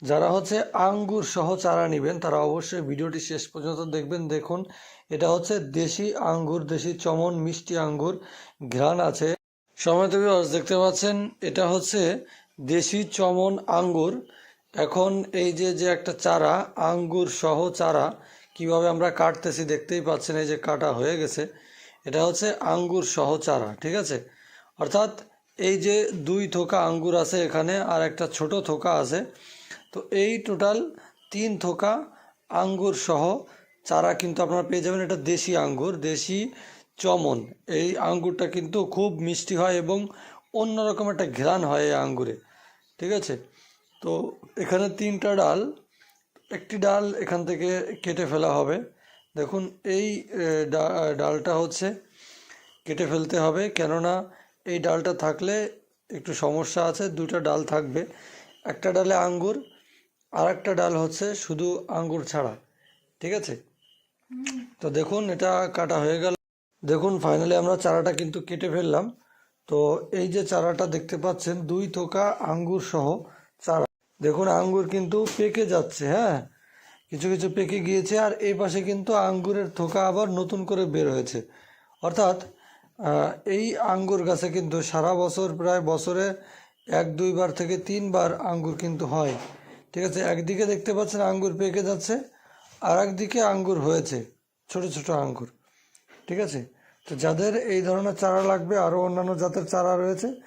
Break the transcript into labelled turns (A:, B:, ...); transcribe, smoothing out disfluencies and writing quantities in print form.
A: যারা হচ্ছে আঙ্গুর সহ চারা নেবেন তারা অবশ্যই ভিডিওটি শেষ পর্যন্ত দেখবেন। দেখুন, এটা হচ্ছে দেশি আঙ্গুর, দেশি চমন মিষ্টি আঙ্গুর, ঘ্রাণ আছে। সময়ত ভিউয়ার্স দেখতে পাচ্ছেন, এটা হচ্ছে দেশি চমন আঙ্গুর। এখন এই যে একটা চারা, আঙ্গুর সহ চারা কিভাবে আমরা কাটতেছি দেখতেই পাচ্ছেন, এই যে কাটা হয়ে গেছে। এটা হচ্ছে আঙ্গুর সহ চারা, ঠিক আছে। অর্থাৎ এই যে 2 থোকা আঙ্গুর আছে এখানে, আর একটা ছোট থোকা আছে, তো এই টোটাল 3 থোকা আঙ্গুর সহ চারা কিন্তু আপনারা পেয়ে যাবেন। এটা দেশি আঙ্গুর, দেশি চমন। এই আঙ্গুরটা কিন্তু খুব মিষ্টি হয় এবং অন্যরকম একটা ঘ্রাণ হয় এই আঙ্গুরে, ঠিক আছে। তো এখানে 3টা ডাল, একটি ডাল এখান থেকে কেটে ফেলা হবে। দেখুন, এই ডালটা হচ্ছে কেটে ফেলতে হবে, কেননা এই ডালটা থাকলে একটু সমস্যা আছে। 2টা ডাল থাকবে, একটা ডালে আঙ্গুর আর একটা ডাল হচ্ছে শুধু আঙ্গুর ছাড়া, ঠিক আছে। তো দেখুন, এটা কাটা হয়ে গেল। দেখুন, ফাইনালি আমরা চারাটা কিন্তু কেটে ফেললাম। তো এই যে চারাটা দেখতে পাচ্ছেন, 2 থোকা আঙ্গুর সহ চারা। দেখুন, আঙ্গুর কিন্তু পেকে যাচ্ছে, হ্যাঁ, কিছু কিছু পেকে গিয়েছে, আর এই পাশে কিন্তু আঙ্গুরের থোকা আবার নতুন করে বের হয়েছে। অর্থাৎ এই আঙ্গুর গাছে কিন্তু সারা বছর, প্রায় বছরে 1-2 বার থেকে 3 বার আঙ্গুর কিন্তু হয়, ঠিক আছে। একদিকে দেখতে পাচ্ছেন আঙ্গুর পেকে যাচ্ছে, আর একদিকে আঙ্গুর হয়েছে, ছোট ছোট আঙ্গুর, ঠিক আছে। তো যাদের এই ধরনের চারা লাগবে, আরও অন্যান্য জাতের চারা রয়েছে,